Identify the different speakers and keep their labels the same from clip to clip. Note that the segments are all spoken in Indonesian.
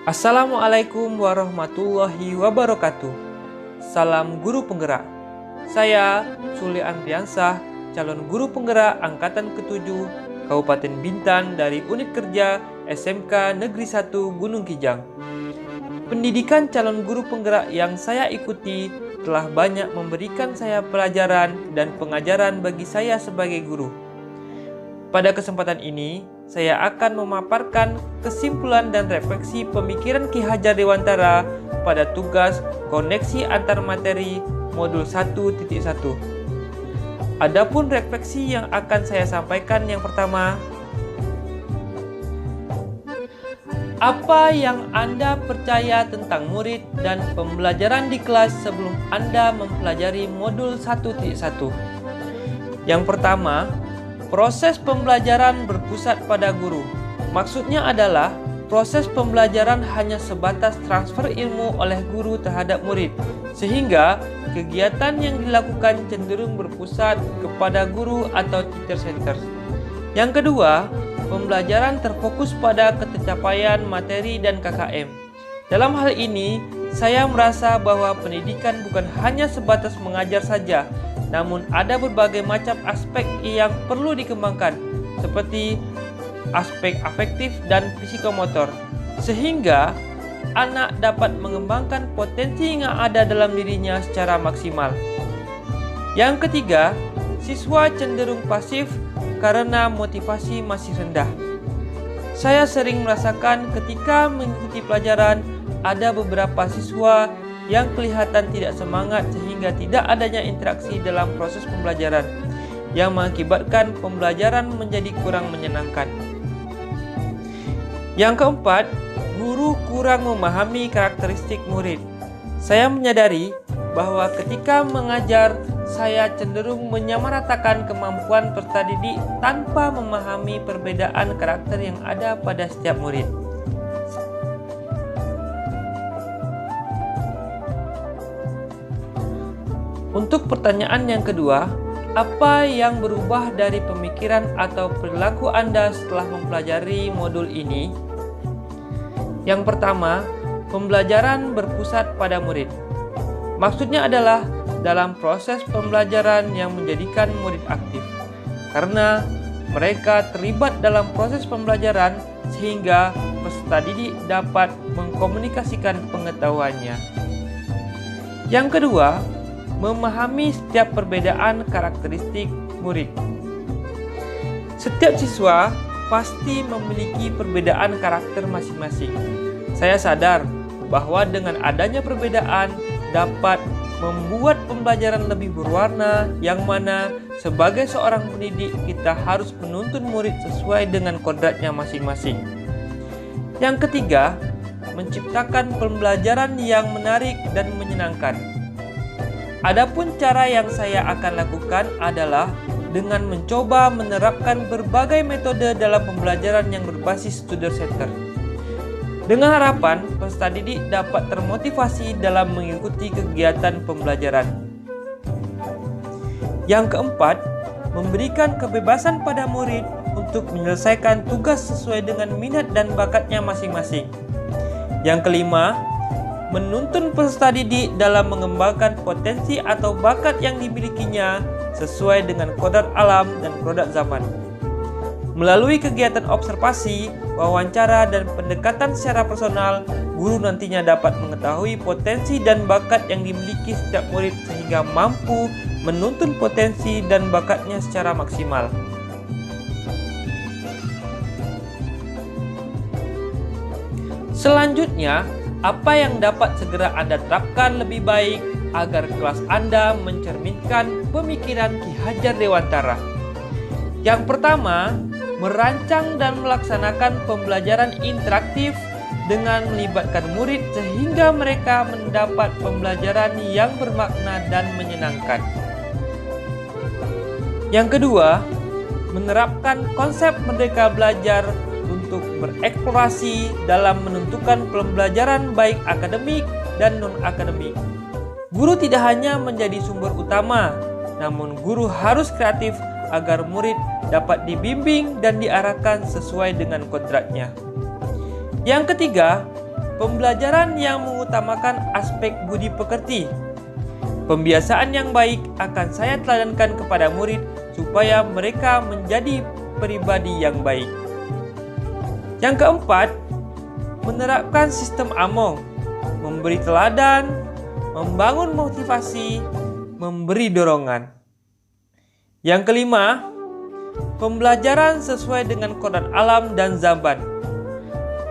Speaker 1: Assalamualaikum warahmatullahi wabarakatuh. Salam guru penggerak. Saya Sule Andriansah, calon guru penggerak angkatan ke-7 Kabupaten Bintan dari Unit Kerja SMK Negeri 1 Gunung Kijang. Pendidikan calon guru penggerak yang saya ikuti telah banyak memberikan saya pelajaran dan pengajaran bagi saya sebagai guru. Pada kesempatan ini, saya akan memaparkan kesimpulan dan refleksi pemikiran Ki Hajar Dewantara pada tugas koneksi antar materi modul 1.1. Adapun refleksi yang akan saya sampaikan yang pertama, apa yang Anda percaya tentang murid dan pembelajaran di kelas sebelum Anda mempelajari modul 1.1? Yang pertama, proses pembelajaran berpusat pada guru. Maksudnya adalah proses pembelajaran hanya sebatas transfer ilmu oleh guru terhadap murid, sehingga kegiatan yang dilakukan cenderung berpusat kepada guru atau teacher center. Yang kedua, pembelajaran terfokus pada pencapaian materi dan KKM. Dalam hal ini, saya merasa bahwa pendidikan bukan hanya sebatas mengajar saja, namun ada berbagai macam aspek yang perlu dikembangkan, seperti aspek afektif dan psikomotor, sehingga anak dapat mengembangkan potensi yang ada dalam dirinya secara maksimal. Yang ketiga, siswa cenderung pasif karena motivasi masih rendah. Saya sering merasakan ketika mengikuti pelajaran, ada beberapa siswa yang kelihatan tidak semangat sehingga tidak adanya interaksi dalam proses pembelajaran, yang mengakibatkan pembelajaran menjadi kurang menyenangkan. Yang keempat, guru kurang memahami karakteristik murid. Saya menyadari bahwa ketika mengajar, saya cenderung menyamaratakan kemampuan peserta didik tanpa memahami perbedaan karakter yang ada pada setiap murid. Untuk pertanyaan yang kedua, apa yang berubah dari pemikiran atau perilaku Anda setelah mempelajari modul ini? Yang pertama, pembelajaran berpusat pada murid. Maksudnya adalah dalam proses pembelajaran yang menjadikan murid aktif, karena mereka terlibat dalam proses pembelajaran sehingga peserta didik dapat mengkomunikasikan pengetahuannya. Yang kedua, memahami setiap perbedaan karakteristik murid. Setiap siswa pasti memiliki perbedaan karakter masing-masing. Saya sadar bahwa dengan adanya perbedaan dapat membuat pembelajaran lebih berwarna, yang mana sebagai seorang pendidik kita harus menuntun murid sesuai dengan kodratnya masing-masing. Yang ketiga, menciptakan pembelajaran yang menarik dan menyenangkan. Adapun cara yang saya akan lakukan adalah dengan mencoba menerapkan berbagai metode dalam pembelajaran yang berbasis student center, dengan harapan peserta didik dapat termotivasi dalam mengikuti kegiatan pembelajaran. Yang keempat, memberikan kebebasan pada murid untuk menyelesaikan tugas sesuai dengan minat dan bakatnya masing-masing. Yang kelima, menuntun peserta didik dalam mengembangkan potensi atau bakat yang dimilikinya sesuai dengan kodrat alam dan kodrat zaman. Melalui kegiatan observasi, wawancara, dan pendekatan secara personal, guru nantinya dapat mengetahui potensi dan bakat yang dimiliki setiap murid sehingga mampu menuntun potensi dan bakatnya secara maksimal. Selanjutnya, apa yang dapat segera Anda terapkan lebih baik agar kelas Anda mencerminkan pemikiran Ki Hajar Dewantara? Yang pertama, merancang dan melaksanakan pembelajaran interaktif dengan melibatkan murid sehingga mereka mendapat pembelajaran yang bermakna dan menyenangkan. Yang kedua, menerapkan konsep merdeka belajar untuk bereksplorasi dalam menentukan pembelajaran baik akademik dan non-akademik. Guru tidak hanya menjadi sumber utama, namun guru harus kreatif agar murid dapat dibimbing dan diarahkan sesuai dengan kodratnya. Yang ketiga, Pembelajaran yang mengutamakan aspek budi pekerti. Pembiasaan yang baik akan saya teladankan kepada murid supaya mereka menjadi pribadi yang baik. Yang keempat, menerapkan sistem AMONG, memberi teladan, membangun motivasi, memberi dorongan. Yang kelima, pembelajaran sesuai dengan kodrat alam dan zaman.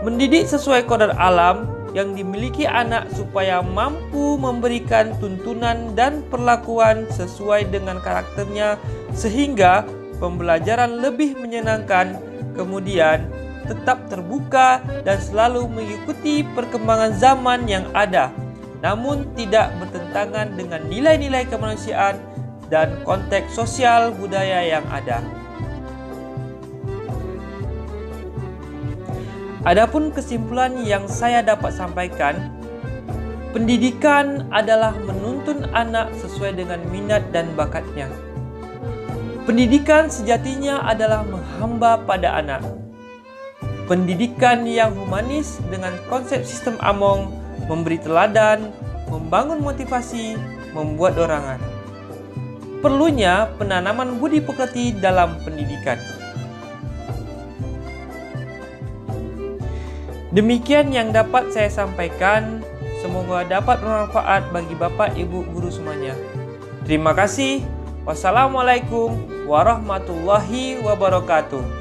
Speaker 1: Mendidik sesuai kodrat alam yang dimiliki anak supaya mampu memberikan tuntunan dan perlakuan sesuai dengan karakternya sehingga pembelajaran lebih menyenangkan, kemudian tetap terbuka dan selalu mengikuti perkembangan zaman yang ada, namun tidak bertentangan dengan nilai-nilai kemanusiaan dan konteks sosial budaya yang ada. Adapun kesimpulan yang saya dapat sampaikan, pendidikan adalah menuntun anak sesuai dengan minat dan bakatnya. Pendidikan sejatinya adalah menghamba pada anak. Pendidikan yang humanis dengan konsep sistem AMONG, memberi teladan, membangun motivasi, membuat dorongan. Perlunya penanaman budi pekerti dalam pendidikan. Demikian yang dapat saya sampaikan, semoga dapat bermanfaat bagi Bapak Ibu guru semuanya. Terima kasih. Wassalamualaikum warahmatullahi wabarakatuh.